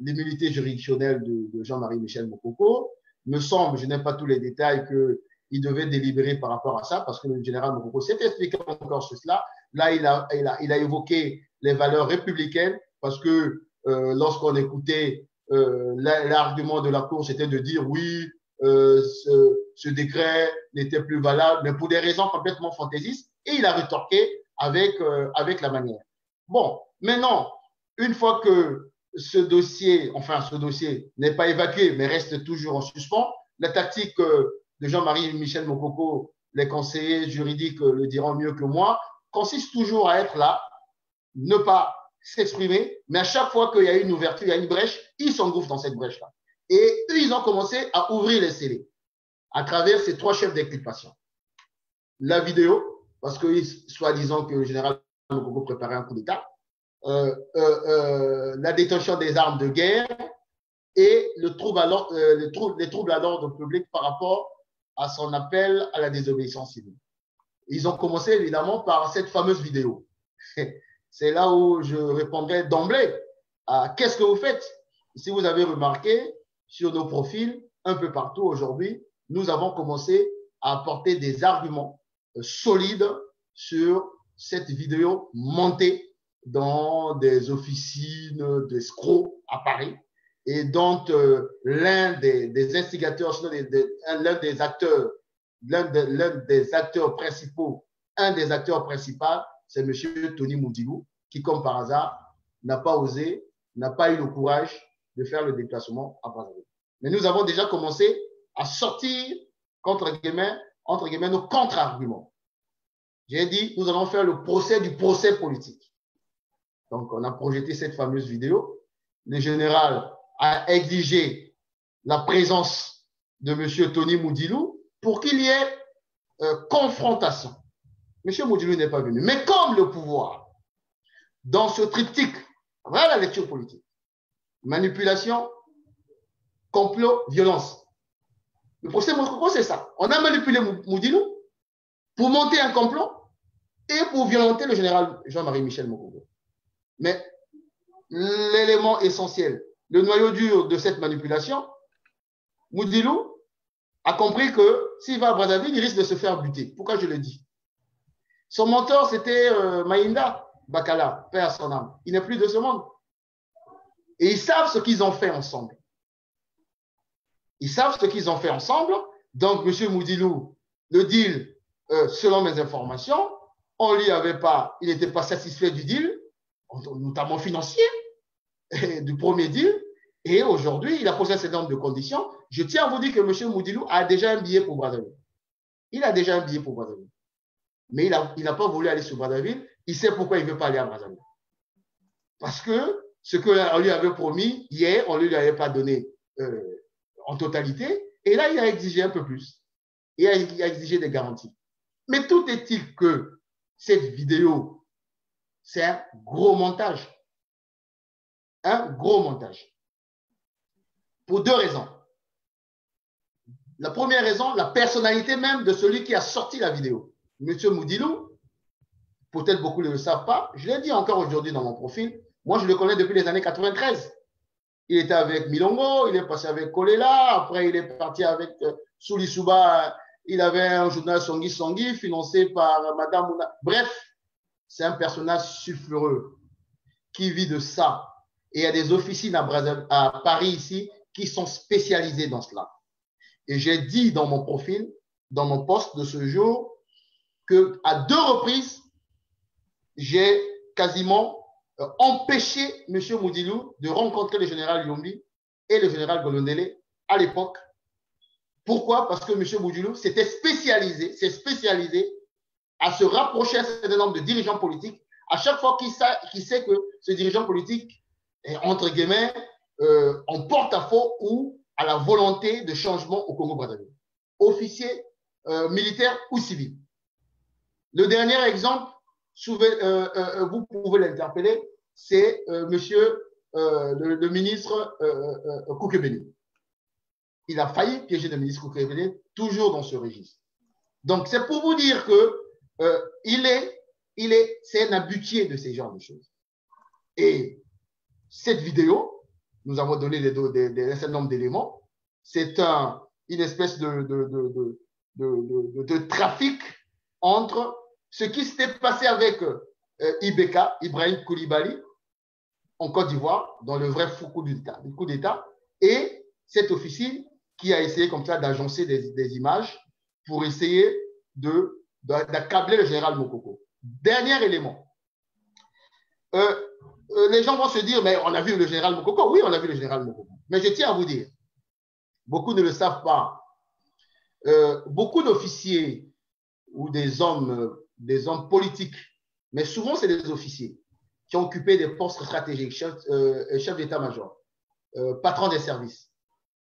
l'immunité juridictionnelle de Jean-Marie Michel Mokoko. Me semble, je n'ai pas tous les détails, qu'il devait délibérer par rapport à ça, parce que le général Mokoko s'est expliqué encore sur cela. Là, il a évoqué les valeurs républicaines, parce que lorsqu'on écoutait l'argument de la Cour, c'était de dire oui, ce décret n'était plus valable, mais pour des raisons complètement fantaisistes, et il a rétorqué avec la manière. Bon, maintenant, une fois que ce dossier n'est pas évacué, mais reste toujours en suspens, la tactique de Jean-Marie Michel Mokoko, les conseillers juridiques le diront mieux que moi, consiste toujours à être là, ne pas s'exprimer, mais à chaque fois qu'il y a une ouverture, il y a une brèche, ils s'engouffrent dans cette brèche-là. Et eux, ils ont commencé à ouvrir les scellés à travers ces trois chefs d'inculpation. La vidéo, parce que soi-disant que le général Mokoko préparait un coup d'État, la détention des armes de guerre et les troubles à l'ordre public par rapport à son appel à la désobéissance civile. Ils ont commencé évidemment par cette fameuse vidéo. C'est là où je répondrai d'emblée à qu'est-ce que vous faites. Si vous avez remarqué sur nos profils, un peu partout aujourd'hui, nous avons commencé à apporter des arguments solides sur cette vidéo montée dans des officines d'escrocs à Paris et dont l'un des instigateurs, l'un des acteurs principaux, c'est M. Tony Moudilou, qui, comme par hasard, n'a pas osé, n'a pas eu le courage de faire le déplacement à Brazzaville. Mais nous avons déjà commencé à sortir, entre guillemets, nos contre-arguments. J'ai dit, nous allons faire le procès du procès politique. Donc, on a projeté cette fameuse vidéo. Le général a exigé la présence de M. Tony Moudilou pour qu'il y ait confrontation. M. Moudilou n'est pas venu. Mais comme le pouvoir, dans ce triptyque, voilà la lecture politique, manipulation, complot, violence. Le procès Mokoko, c'est ça. On a manipulé Moudilou pour monter un complot et pour violenter le général Jean-Marie Michel Mokoko. Mais l'élément essentiel, le noyau dur de cette manipulation, Moudilou a compris que s'il va à Brazzaville, il risque de se faire buter. Pourquoi je le dis? Son mentor, c'était Maïnda Bakala, paix à son âme. Il n'est plus de ce monde. Et ils savent ce qu'ils ont fait ensemble. Ils savent ce qu'ils ont fait ensemble. Donc, M. Moudilou, le deal, selon mes informations, on lui avait pas, il n'était pas satisfait du deal, notamment financier, du premier deal. Et aujourd'hui, il a posé un certain nombre de conditions. Je tiens à vous dire que M. Moudilou a déjà un billet pour Brazzaville. Il a déjà un billet pour Brazzaville. Mais il n'a pas voulu aller sur Brazzaville. Il sait pourquoi il ne veut pas aller à Brazzaville. Parce que ce qu'on lui avait promis hier, on ne lui avait pas donné en totalité. Et là, il a exigé un peu plus. Il a exigé des garanties. Mais tout est-il que cette vidéo, c'est un gros montage. Un gros montage. Pour deux raisons. La première raison, la personnalité même de celui qui a sorti la vidéo. Monsieur Moudilou, peut-être beaucoup ne le savent pas, je l'ai dit encore aujourd'hui dans mon profil, moi je le connais depuis les années 93. Il était avec Milongo, il est passé avec Kolela, après il est parti avec Souli Souba, il avait un journal Songui Songui financé par Madame Mouna. Bref, c'est un personnage sulfureux qui vit de ça. Et il y a des officines à Paris ici qui sont spécialisées dans cela. Et j'ai dit dans mon profil, dans mon post de ce jour, qu'à 2 reprises, j'ai quasiment empêché M. Moudilou de rencontrer le général Yombi et le général Golondele à l'époque. Pourquoi? Parce que M. Moudilou s'est spécialisé à se rapprocher d'un certain nombre de dirigeants politiques à chaque fois qu'il sait que ce dirigeant politique est, entre guillemets, en porte-à-faux ou à la volonté de changement au Congo-Brazzaville. Officier, militaire ou civil. Le dernier exemple, vous pouvez l'interpeller, c'est monsieur le ministre Koukebeni. Il a failli piéger le ministre Koukebeni, toujours dans ce registre. Donc, c'est pour vous dire que c'est un habitué de ces genres de choses. Et cette vidéo, nous avons donné un certain nombre d'éléments, c'est une espèce de trafic entre ce qui s'était passé avec Ibeka, Ibrahim Koulibaly, en Côte d'Ivoire, dans le vrai coup d'État, et cette officine qui a essayé comme ça d'agencer des images pour essayer d'accabler le général Mokoko. Dernier élément. Les gens vont se dire, mais on a vu le général Mokoko. Oui, on a vu le général Mokoko. Mais je tiens à vous dire, beaucoup ne le savent pas, beaucoup d'officiers ou des hommes politiques, mais souvent c'est des officiers qui ont occupé des postes stratégiques, chef d'état-major, patron des services.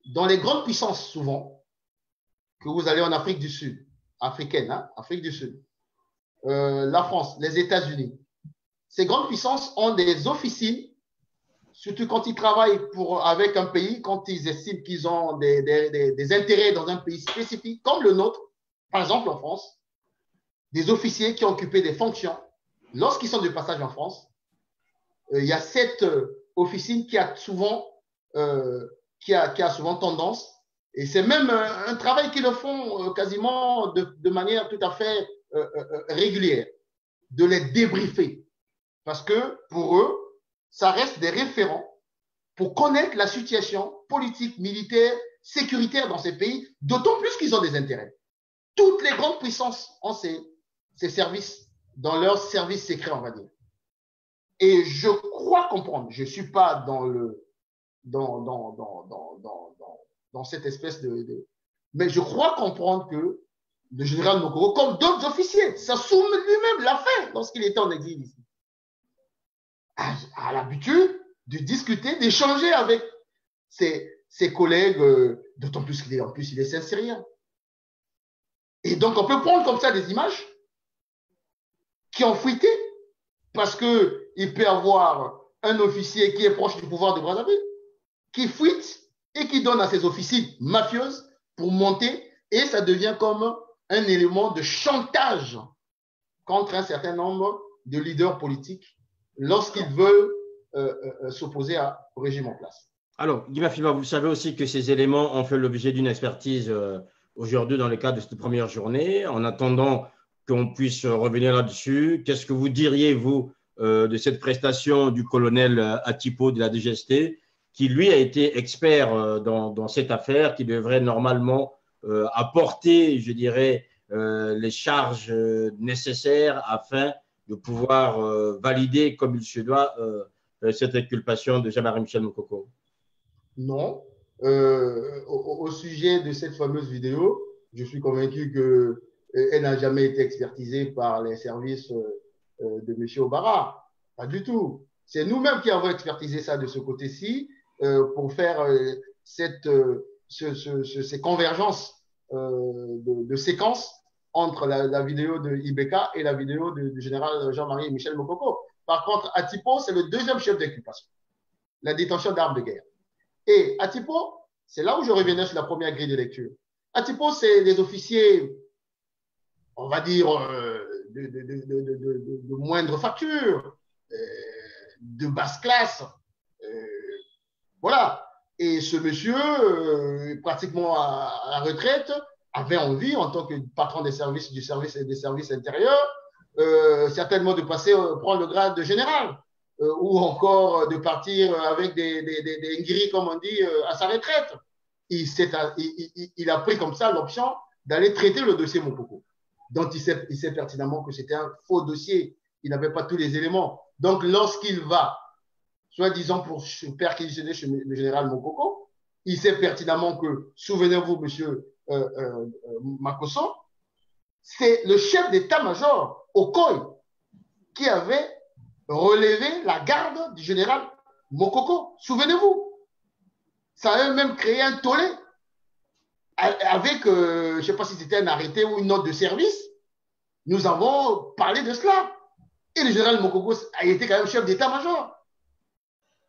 Dans les grandes puissances, souvent, que vous allez en Afrique du Sud, africaine, hein, Afrique du Sud, la France, les États-Unis, ces grandes puissances ont des officines, surtout quand ils travaillent avec un pays, quand ils estiment qu'ils ont des intérêts dans un pays spécifique, comme le nôtre, par exemple en France, des officiers qui ont occupé des fonctions. Lorsqu'ils sont de passage en France, il y a cette officine qui a souvent tendance, et c'est même un travail qu'ils le font quasiment de manière tout à fait régulière, de les débriefer. Parce que pour eux, ça reste des référents pour connaître la situation politique, militaire, sécuritaire dans ces pays, d'autant plus qu'ils ont des intérêts. Toutes les grandes puissances ont ces services dans leurs services secrets, on va dire. Et je crois comprendre, je ne suis pas dans cette espèce mais je crois comprendre que le général Mokoko, comme d'autres officiers, Sassoum lui-même l'a fait lorsqu'il était en exil ici, a l'habitude de discuter, d'échanger avec ses collègues, d'autant plus qu'il est saint-syrien. Et donc, on peut prendre comme ça des images qui ont fuité parce qu'il peut y avoir un officier qui est proche du pouvoir de Brazzaville, qui fuite et qui donne à ses officiers mafieuses pour monter, et ça devient comme un élément de chantage contre un certain nombre de leaders politiques lorsqu'ils veulent s'opposer au régime en place. Alors, Guy Mafiba, vous savez aussi que ces éléments ont fait l'objet d'une expertise aujourd'hui dans le cadre de cette première journée. En attendant qu'on puisse revenir là-dessus, qu'est-ce que vous diriez, vous, de cette prestation du colonel Atipo de la DGST, qui, lui, a été expert dans cette affaire, qui devrait normalement apporter, je dirais, les charges nécessaires afin de pouvoir valider, comme il se doit, cette inculpation de Jean-Marie Michel Mokoko? Non. Au sujet de cette fameuse vidéo, je suis convaincu qu'elle n'a jamais été expertisée par les services de M. Obara. Pas du tout. C'est nous-mêmes qui avons expertisé ça de ce côté-ci pour faire ces convergences de séquences entre la vidéo de Ibeka et la vidéo du général Jean-Marie Michel Mokoko. Par contre, Atipo, c'est le deuxième chef d'inculpation, la détention d'armes de guerre. Et Atipo, c'est là où je revenais sur la première grille de lecture. Atipo, c'est des officiers, on va dire, de moindre facture, de basse classe. Voilà. Et ce monsieur, pratiquement à la retraite, avait envie, en tant que patron des services intérieurs, certainement de passer, prendre le grade de général. Ou encore de partir avec des grilles, comme on dit, à sa retraite. Il a pris comme ça l'option d'aller traiter le dossier Mokoko. Donc, il sait pertinemment que c'était un faux dossier. Il n'avait pas tous les éléments. Donc, lorsqu'il va, soi-disant pour perquisitionner chez le général Mokoko, il sait pertinemment que, souvenez-vous, monsieur Makosso, c'est le chef d'état-major, Okoye, qui avait relever la garde du général Mokoko. Souvenez-vous, ça a même créé un tollé avec, je ne sais pas si c'était un arrêté ou une note de service. Nous avons parlé de cela. Et le général Mokoko a été quand même chef d'état-major.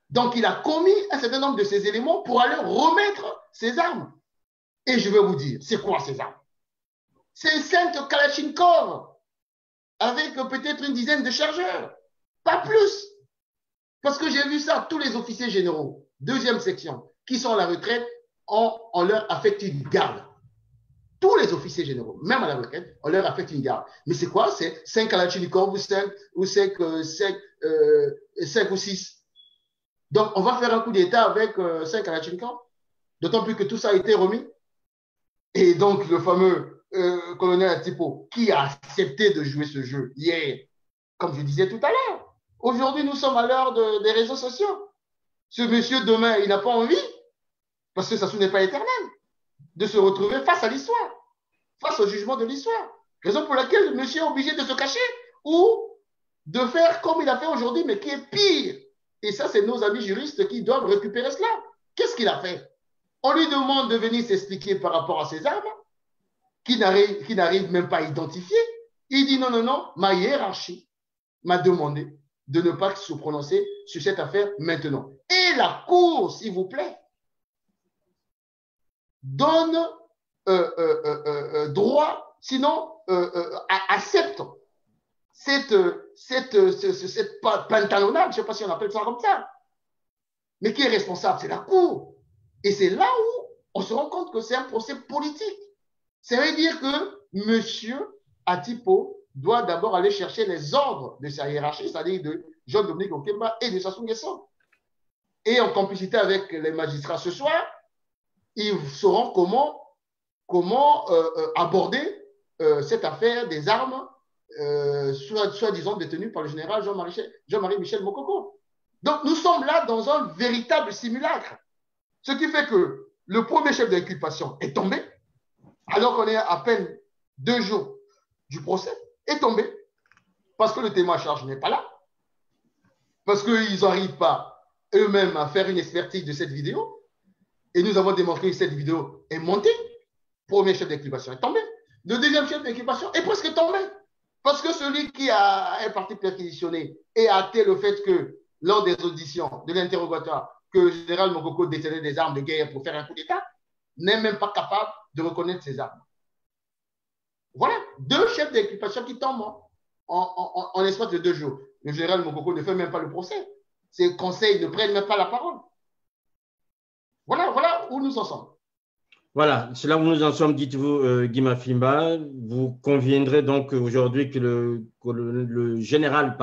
Donc, il a commis un certain nombre de ces éléments pour aller remettre ses armes. Et je vais vous dire, c'est quoi ces armes? C'est 5 Kalachnikov avec peut-être une dizaine de chargeurs. Pas plus. Parce que j'ai vu ça, tous les officiers généraux, deuxième section, qui sont à la retraite, on leur affecte une garde. Tous les officiers généraux, même à la retraite, on leur affecte une garde. Mais c'est quoi? C'est 5 Kalachnikov ou 5 ou 6. Donc, on va faire un coup d'État avec 5 Kalachnikov. D'autant plus que tout ça a été remis. Et donc, le fameux colonel Atipo, qui a accepté de jouer ce jeu hier, comme je disais tout à l'heure. Aujourd'hui, nous sommes à l'heure des réseaux sociaux. Ce monsieur, demain, il n'a pas envie, parce que ça n'est pas éternel, de se retrouver face à l'histoire, face au jugement de l'histoire. Raison pour laquelle le monsieur est obligé de se cacher ou de faire comme il a fait aujourd'hui, mais qui est pire. Et ça, c'est nos amis juristes qui doivent récupérer cela. Qu'est-ce qu'il a fait? On lui demande de venir s'expliquer par rapport à ses armes, qui n'arrive même pas à identifier. Il dit non, non, non, ma hiérarchie m'a demandé de ne pas se prononcer sur cette affaire maintenant. Et la Cour, s'il vous plaît, donne droit, sinon accepte cette pantalonnade, je ne sais pas si on appelle ça comme ça. Mais qui est responsable? C'est la Cour. Et c'est là où on se rend compte que c'est un procès politique. Ça veut dire que M. Atipo doit d'abord aller chercher les ordres de sa hiérarchie, c'est-à-dire de Jean-Dominique Okemba et de Sassou Nguesso. Et en complicité avec les magistrats ce soir, ils sauront comment aborder cette affaire des armes soi-disant détenues par le général Jean-Marie Michel Mokoko. Donc nous sommes là dans un véritable simulacre. Ce qui fait que le premier chef d'inculpation est tombé, alors qu'on est à peine 2 jours du procès, est tombé, parce que le témoin à charge n'est pas là, parce qu'ils n'arrivent pas eux-mêmes à faire une expertise de cette vidéo, et nous avons démontré que cette vidéo est montée, premier chef d'inculpation est tombé. Le deuxième chef d'inculpation est presque tombé. Parce que celui qui a un parti perquisitionné et a acté le fait que, lors des auditions, de l'interrogatoire, que le général Mokoko détenait des armes de guerre pour faire un coup d'État, n'est même pas capable de reconnaître ses armes. Voilà, deux chefs d'inculpation qui tombent en l'espace de 2 jours. Le général Mokoko ne fait même pas le procès. Ses conseils ne prennent même pas la parole. Voilà où nous en sommes. Voilà, c'est là où nous en sommes, dites-vous, Guy Mafimba. Vous conviendrez donc aujourd'hui que le général,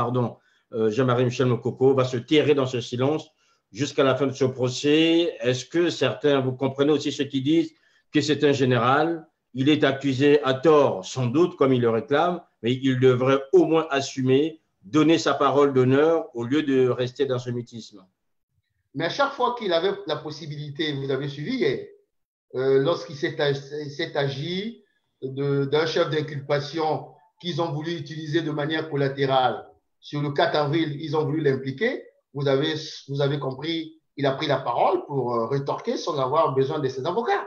Jean-Marie Michel Mokoko va se terrer dans ce silence jusqu'à la fin de ce procès. Est-ce que certains, vous comprenez aussi ceux qui disent que c'est un général, il est accusé à tort, sans doute, comme il le réclame, mais il devrait au moins assumer, donner sa parole d'honneur au lieu de rester dans ce mutisme. Mais à chaque fois qu'il avait la possibilité, vous avez suivi hier, lorsqu'il s'est agi d'un chef d'inculpation qu'ils ont voulu utiliser de manière collatérale. Sur le 4 avril, ils ont voulu l'impliquer. Vous avez compris, il a pris la parole pour rétorquer sans avoir besoin de ses avocats.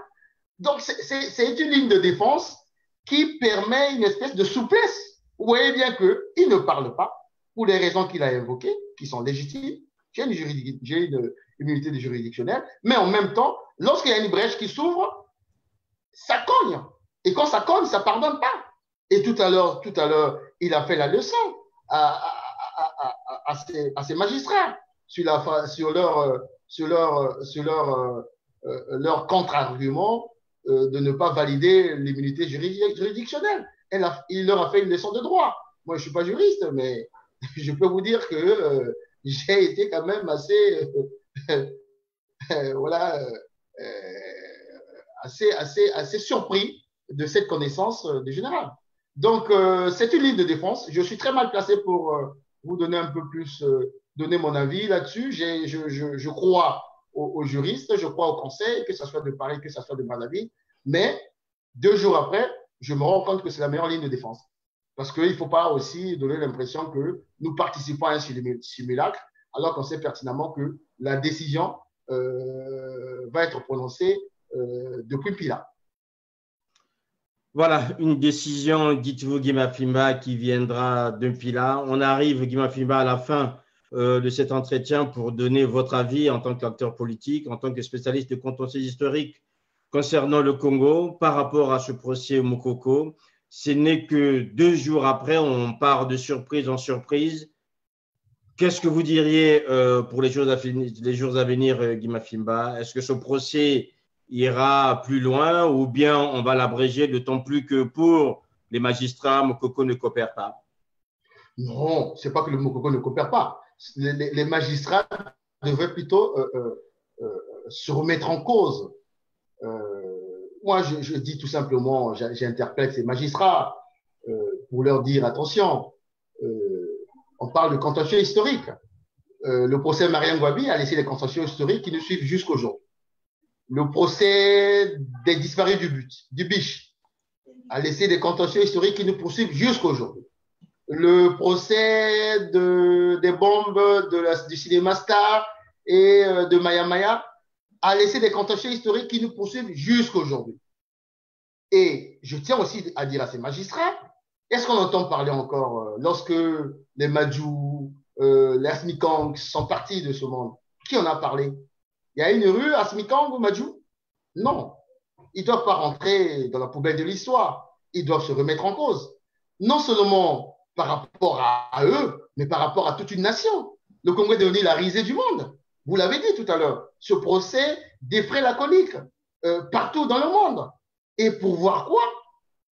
Donc, c'est une ligne de défense qui permet une espèce de souplesse. Vous voyez bien qu'il ne parle pas pour les raisons qu'il a évoquées, qui sont légitimes. J'ai une immunité juridictionnelle, mais en même temps, lorsqu'il y a une brèche qui s'ouvre, ça cogne. Et quand ça cogne, ça ne pardonne pas. Et tout à l'heure, il a fait la leçon à ces magistrats sur leur contre-argument de ne pas valider l'immunité juridictionnelle. Il leur a fait une leçon de droit. Moi, je ne suis pas juriste, mais je peux vous dire que j'ai été quand même assez assez surpris de cette connaissance du général. Donc, c'est une ligne de défense. Je suis très mal placé pour vous donner un peu plus, donner mon avis là-dessus. Je crois aux juristes, je crois au conseil, que ce soit de Paris, que ce soit de Brazzaville. Mais 2 jours après, je me rends compte que c'est la meilleure ligne de défense. Parce qu'il ne faut pas aussi donner l'impression que nous participons à un simulacre, alors qu'on sait pertinemment que la décision va être prononcée depuis Pila. Voilà, une décision, dites-vous, Guy Mafimba, qui viendra de Pila. On arrive, Guy Mafimba, à la fin de cet entretien pour donner votre avis en tant qu'acteur politique, en tant que spécialiste de contentieux historique concernant le Congo par rapport à ce procès Mokoko. Ce n'est que 2 jours après, on part de surprise en surprise. Qu'est-ce que vous diriez pour les jours à venir, Guy Mafimba? Est-ce que ce procès ira plus loin ou bien on va l'abréger, d'autant plus que pour les magistrats, Mokoko ne coopère pas? Non, ce n'est pas que le Mokoko ne coopère pas. Les magistrats devraient plutôt se remettre en cause. Moi, je dis tout simplement, j'interpelle ces magistrats pour leur dire attention, on parle de contentieux historique. Le procès Mariam Gwabi a laissé les contentieux historiques qui nous suivent jusqu'aujourd'hui. Le procès des disparus du Biche a laissé des contentieux historiques qui nous poursuivent jusqu'aujourd'hui. Le procès des bombes du cinéma Star et de Maya Maya a laissé des contentieux historiques qui nous poursuivent jusqu'aujourd'hui. Et je tiens aussi à dire à ces magistrats, est-ce qu'on entend parler encore lorsque les Majou, les Asmikang sont partis de ce monde? Qui en a parlé? Il y a une rue Asmikang ou Majou? Non. Ils ne doivent pas rentrer dans la poubelle de l'histoire. Ils doivent se remettre en cause. Non seulement par rapport à eux, mais par rapport à toute une nation. Le Congo est devenu la risée du monde. Vous l'avez dit tout à l'heure. Ce procès défraie la colique partout dans le monde. Et pour voir quoi?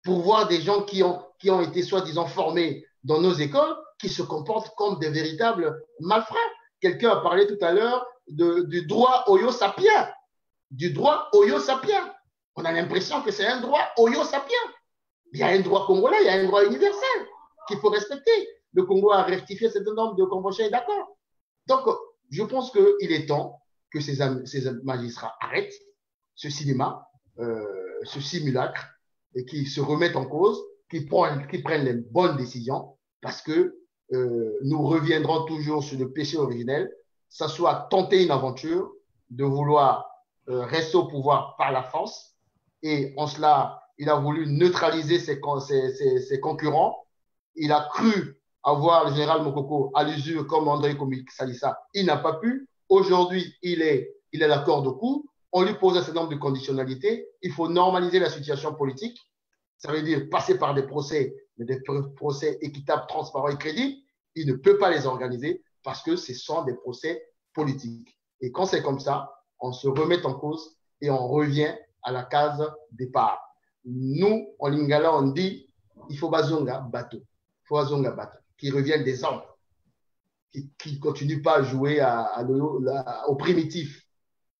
Pour voir des gens qui ont été soi-disant formés dans nos écoles, qui se comportent comme des véritables malfrats. Quelqu'un a parlé tout à l'heure du droit Oyo Sapien. Du droit Oyo Sapien. On a l'impression que c'est un droit Oyo Sapien. Il y a un droit congolais, il y a un droit universel qu'il faut respecter. Le Congo a rectifié cet nombre de conventions et d'accords. Donc, je pense qu'il est temps que ces magistrats arrêtent ce cinéma, ce simulacre, et qu'ils se remettent en cause, qu'ils prennent les bonnes décisions, parce que nous reviendrons toujours sur le péché originel, ça soit tenter une aventure, de vouloir rester au pouvoir par la force, et en cela, il a voulu neutraliser ses concurrents. Il a cru avoir le général Mokoko à l'usure comme André Komi Salissa. Il n'a pas pu. Aujourd'hui, il est à la corde au cou. On lui pose un certain nombre de conditionnalités. Il faut normaliser la situation politique. Ça veut dire passer par des procès, mais des procès équitables, transparents et crédibles. Il ne peut pas les organiser parce que ce sont des procès politiques. Et quand c'est comme ça, on se remet en cause et on revient à la case départ. Nous, en Lingala, on dit il faut bazonga bateau. Il faut bazonga bateau. Qui reviennent des hommes, qui ne continuent pas à jouer aux primitifs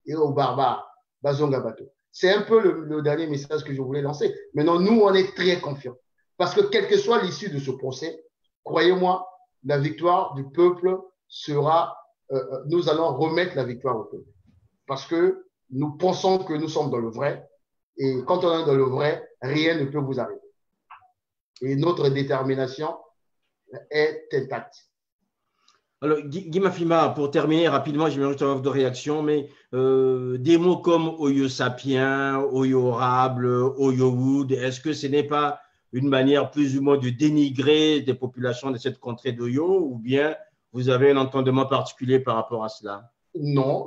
et aux barbares. Bazonga bateau. C'est un peu le dernier message que je voulais lancer. Maintenant, nous, on est très confiants. Parce que quelle que soit l'issue de ce procès, croyez-moi, la victoire du peuple sera, nous allons remettre la victoire au peuple. Parce que nous pensons que nous sommes dans le vrai. Et quand on est dans le vrai, rien ne peut vous arrêter. Et notre détermination est intacte. Alors, Guy Mafima, pour terminer rapidement, j'aimerais juste avoir de réaction, mais des mots comme Oyo Sapien, Oyo Orable, Oyo Wood, est-ce que ce n'est pas une manière plus ou moins de dénigrer des populations de cette contrée d'Oyo, ou bien vous avez un entendement particulier par rapport à cela? Non,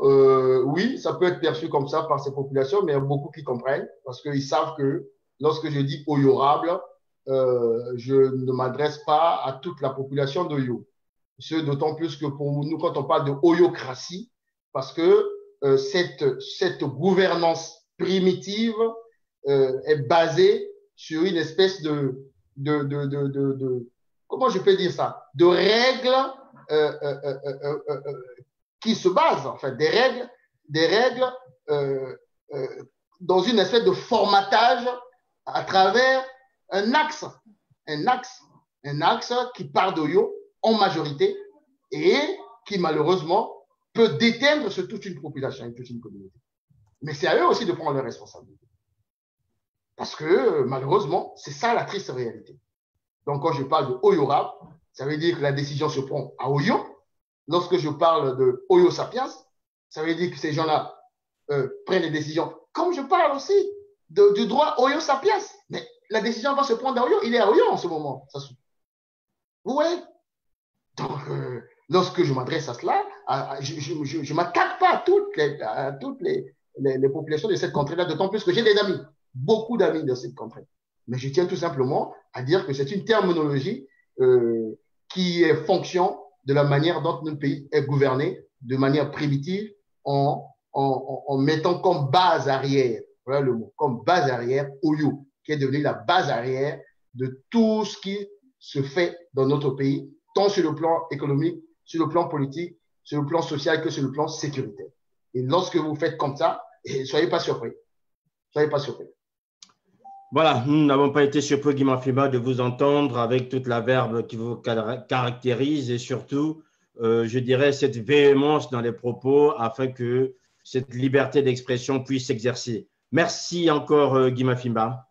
oui, ça peut être perçu comme ça par ces populations, mais il y a beaucoup qui comprennent parce qu'ils savent que lorsque je dis Oyorable, je ne m'adresse pas à toute la population d'Oyo. Ce d'autant plus que pour nous, quand on parle de Oyocratie, parce que cette gouvernance primitive est basée sur une espèce comment je peux dire ça, de règles qui se basent, en fait, des règles dans une espèce de formatage à travers un axe qui part d'Oyo en majorité et qui malheureusement peut déteindre sur toute une population et toute une communauté. Mais c'est à eux aussi de prendre leurs responsabilités. Parce que malheureusement, c'est ça la triste réalité. Donc quand je parle de Oyorab, ça veut dire que la décision se prend à Oyo. Lorsque je parle de Oyo Sapiens, ça veut dire que ces gens-là prennent des décisions. Comme je parle aussi du droit Oyo Sapiens. Mais la décision va se prendre à Oyo. Il est à Oyo en ce moment. Vous voyez? Donc, lorsque je m'adresse à cela, je ne m'attaque pas à toutes les populations de cette contrée-là, d'autant plus que j'ai des amis, beaucoup d'amis dans cette contrée. Mais je tiens tout simplement à dire que c'est une terminologie qui est fonction de la manière dont notre pays est gouverné, de manière primitive, en mettant comme base arrière, voilà le mot, comme base arrière, Oyo, qui est devenu la base arrière de tout ce qui se fait dans notre pays, tant sur le plan économique, sur le plan politique, sur le plan social que sur le plan sécuritaire. Et lorsque vous faites comme ça, soyez pas surpris. Soyez pas surpris. Voilà, nous n'avons pas été surpris, Guy Mafima, de vous entendre avec toute la verbe qui vous caractérise et surtout, je dirais, cette véhémence dans les propos afin que cette liberté d'expression puisse s'exercer. Merci encore, Guy Mafima.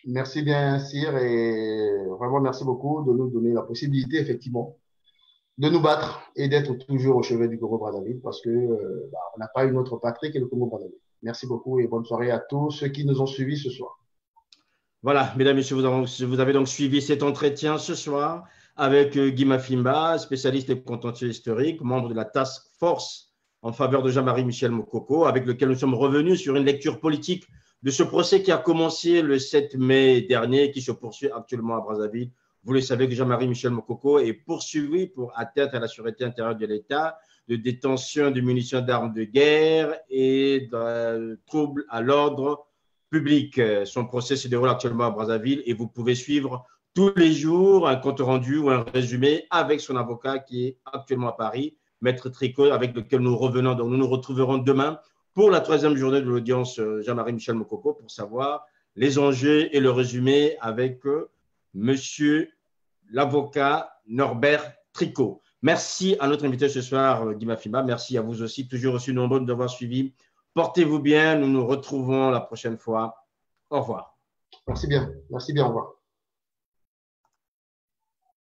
Merci bien, Cyr, et vraiment merci beaucoup de nous donner la possibilité, effectivement, de nous battre et d'être toujours au chevet du Congo-Brazzaville parce que on n'a pas une autre patrie que le Congo-Brazzaville. Merci beaucoup et bonne soirée à tous ceux qui nous ont suivis ce soir. Voilà, mesdames, messieurs, vous avez donc suivi cet entretien ce soir avec Guy Mafima, spécialiste et contentieux historique, membre de la Task Force en faveur de Jean-Marie Michel Mokoko, avec lequel nous sommes revenus sur une lecture politique de ce procès qui a commencé le 7 mai dernier et qui se poursuit actuellement à Brazzaville. Vous le savez que Jean-Marie Michel Mokoko est poursuivi pour atteinte à la sûreté intérieure de l'État, de détention de munitions d'armes de guerre et de troubles à l'ordre public. Son procès se déroule actuellement à Brazzaville et vous pouvez suivre tous les jours un compte rendu ou un résumé avec son avocat qui est actuellement à Paris, Maître Tricot, avec lequel nous revenons. Donc nous nous retrouverons demain pour la troisième journée de l'audience Jean-Marie Michel Mokoko pour savoir les enjeux et le résumé avec monsieur l'avocat Norbert Tricot. Merci à notre invité ce soir, Guy Mafima. Merci à vous aussi, toujours aussi nombreux d'avoir suivi. Portez-vous bien. Nous nous retrouvons la prochaine fois. Au revoir. Merci bien. Merci bien. Au revoir.